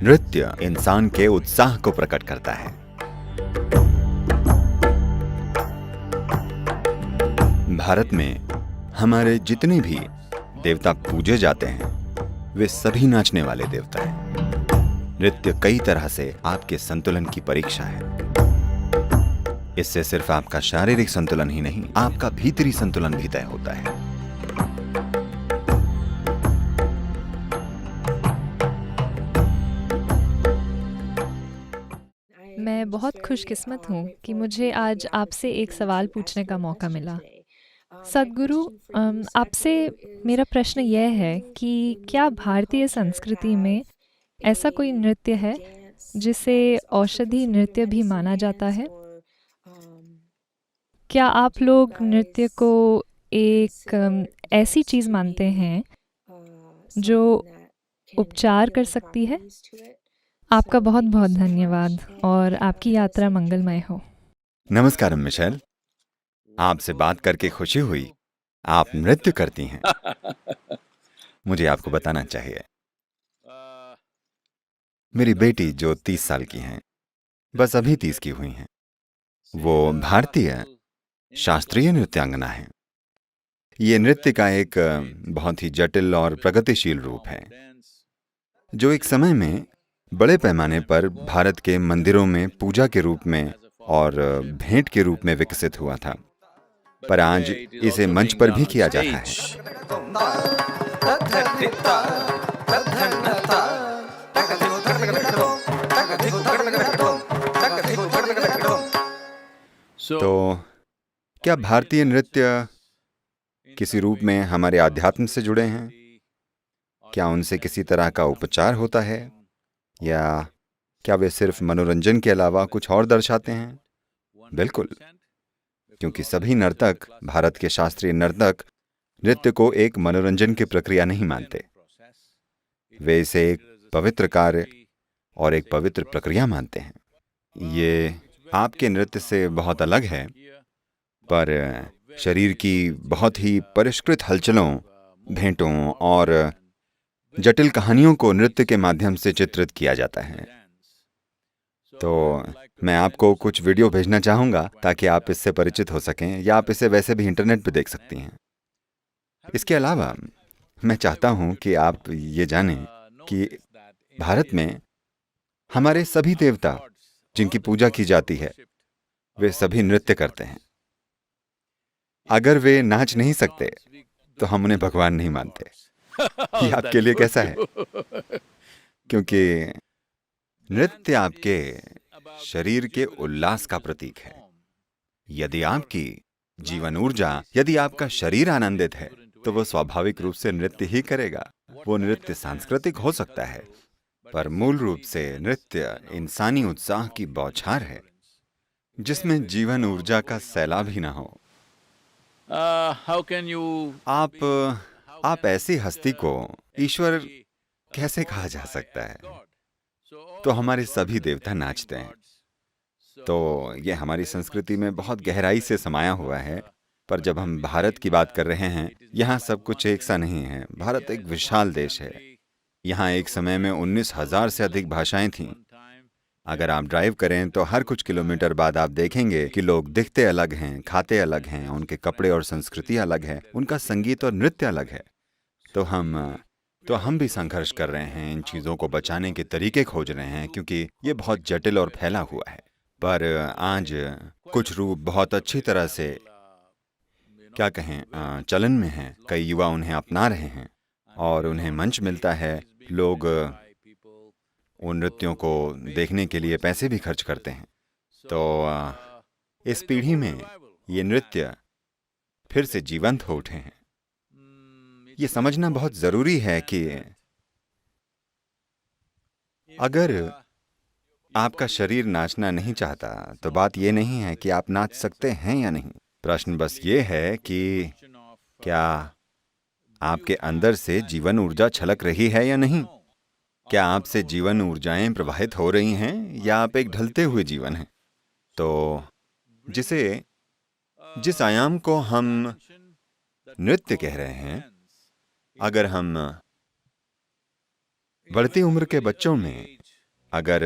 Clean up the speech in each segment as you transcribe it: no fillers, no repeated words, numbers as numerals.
नृत्य इंसान के उत्साह को प्रकट करता है। भारत में हमारे जितने भी देवता पूजे जाते हैं वे सभी नाचने वाले देवता हैं। नृत्य कई तरह से आपके संतुलन की परीक्षा है। इससे सिर्फ आपका शारीरिक संतुलन ही नहीं, आपका भीतरी संतुलन भी तय होता है। मैं बहुत खुशकिस्मत हूँ कि मुझे आज आपसे एक सवाल पूछने का मौका मिला। सद्गुरु, आपसे मेरा प्रश्न यह है कि क्या भारतीय संस्कृति में ऐसा कोई नृत्य है जिसे औषधि नृत्य भी माना जाता है? क्या आप लोग नृत्य को एक ऐसी चीज़ मानते हैं जो उपचार कर सकती है? आपका बहुत बहुत धन्यवाद और आपकी यात्रा मंगलमय हो। नमस्कार मिशेल, आपसे बात करके खुशी हुई। आप नृत्य करती हैं। मुझे आपको बताना चाहिए, मेरी बेटी जो 30 साल की हैं, बस अभी 30 की हुई हैं, वो भारतीय शास्त्रीय नृत्यांगना है। ये नृत्य का एक बहुत ही जटिल और प्रगतिशील रूप है, जो एक समय में बड़े पैमाने पर भारत के मंदिरों में पूजा के रूप में और भेंट के रूप में विकसित हुआ था, पर आज इसे मंच पर भी किया जाता है। तो क्या भारतीय नृत्य किसी रूप में हमारे आध्यात्म से जुड़े हैं? क्या उनसे किसी तरह का उपचार होता है, या क्या वे सिर्फ मनोरंजन के अलावा कुछ और दर्शाते हैं? बिल्कुल, क्योंकि सभी नर्तक, भारत के शास्त्रीय नर्तक, नृत्य को एक मनोरंजन की प्रक्रिया नहीं मानते। वे इसे एक पवित्र कार्य और एक पवित्र प्रक्रिया मानते हैं। ये आपके नृत्य से बहुत अलग है, पर शरीर की बहुत ही परिष्कृत हलचलों, भेंटों और जटिल कहानियों को नृत्य के माध्यम से चित्रित किया जाता है। तो मैं आपको कुछ वीडियो भेजना चाहूँगा ताकि आप इससे परिचित हो सकें, या आप इसे वैसे भी इंटरनेट पर देख सकती हैं। इसके अलावा मैं चाहता हूँ कि आप ये जानें कि भारत में हमारे सभी देवता जिनकी पूजा की जाती है, वे सभी नृत्य करते हैं। अगर वे नाच नहीं सकते तो हम उन्हें भगवान नहीं मानते। ये आपके लिए कैसा है? क्योंकि नृत्य आपके शरीर के उल्लास का प्रतीक है। यदि आपकी जीवन ऊर्जा, यदि आपका शरीर आनंदित है, तो वो स्वाभाविक रूप से नृत्य ही करेगा। वो नृत्य सांस्कृतिक हो सकता है, पर मूल रूप से नृत्य इंसानी उत्साह की बौछार है, जिसमें जीवन ऊर्जा का सैलाब ही ना हो। आप ऐसी हस्ती को ईश्वर कैसे कहा जा सकता है? तो हमारे सभी देवता नाचते हैं। तो ये हमारी संस्कृति में बहुत गहराई से समाया हुआ है। पर जब हम भारत की बात कर रहे हैं, यहाँ सब कुछ एक सा नहीं है। भारत एक विशाल देश है। यहाँ एक समय में 19,000 से अधिक भाषाएं थीं। अगर आप ड्राइव करें तो हर कुछ किलोमीटर बाद आप देखेंगे कि लोग दिखते अलग हैं, खाते अलग हैं, उनके कपड़े और संस्कृति अलग है, उनका संगीत और नृत्य अलग है। तो हम भी संघर्ष कर रहे हैं, इन चीज़ों को बचाने के तरीके खोज रहे हैं, क्योंकि ये बहुत जटिल और फैला हुआ है। पर आज कुछ रूप बहुत अच्छी तरह से, क्या कहें, चलन में हैं। कई युवा उन्हें अपना रहे हैं और उन्हें मंच मिलता है। लोग उन नृत्यों को देखने के लिए पैसे भी खर्च करते हैं। तो इस पीढ़ी में ये नृत्य फिर से जीवंत हो उठे हैं। ये समझना बहुत जरूरी है कि अगर आपका शरीर नाचना नहीं चाहता, तो बात ये नहीं है कि आप नाच सकते हैं या नहीं। प्रश्न बस ये है कि क्या आपके अंदर से जीवन ऊर्जा छलक रही है या नहीं? क्या आपसे जीवन ऊर्जाएं प्रवाहित हो रही हैं, या आप एक ढलते हुए जीवन हैं? तो जिस आयाम को हम नृत्य कह रहे हैं, अगर हम बढ़ती उम्र के बच्चों में अगर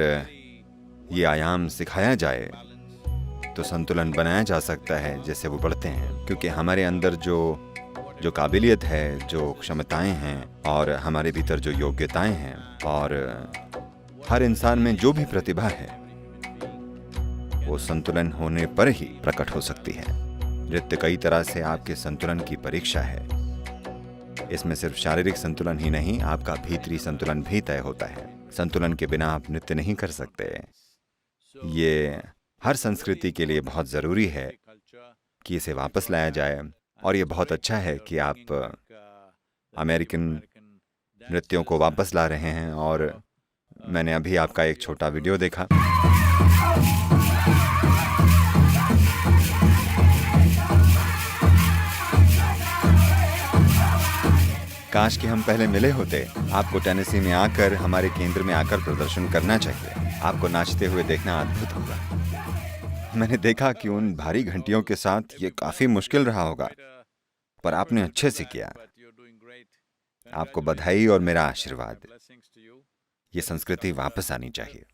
ये आयाम सिखाया जाए तो संतुलन बनाया जा सकता है जैसे वो बढ़ते हैं, क्योंकि हमारे अंदर जो काबिलियत है, जो क्षमताएं हैं और हमारे भीतर जो योग्यताएं हैं और हर इंसान में जो भी प्रतिभा है वो संतुलन होने पर ही प्रकट हो सकती है। नृत्य कई तरह से आपके संतुलन की परीक्षा है। इसमें सिर्फ शारीरिक संतुलन ही नहीं, आपका भीतरी संतुलन भी तय होता है। संतुलन के बिना आप नृत्य नहीं कर सकते। ये हर संस्कृति के लिए बहुत ज़रूरी है कि इसे वापस लाया जाए, और ये बहुत अच्छा है कि आप अमेरिकन नृत्यों को वापस ला रहे हैं। और मैंने अभी आपका एक छोटा वीडियो देखा। काश कि हम पहले मिले होते। आपको टेनेसी में आकर, हमारे केंद्र में आकर प्रदर्शन करना चाहिए। आपको नाचते हुए देखना अद्भुत होगा। मैंने देखा कि उन भारी घंटियों के साथ ये काफ़ी मुश्किल रहा होगा, पर आपने अच्छे से किया। आपको बधाई और मेरा आशीर्वाद। ये संस्कृति वापस आनी चाहिए।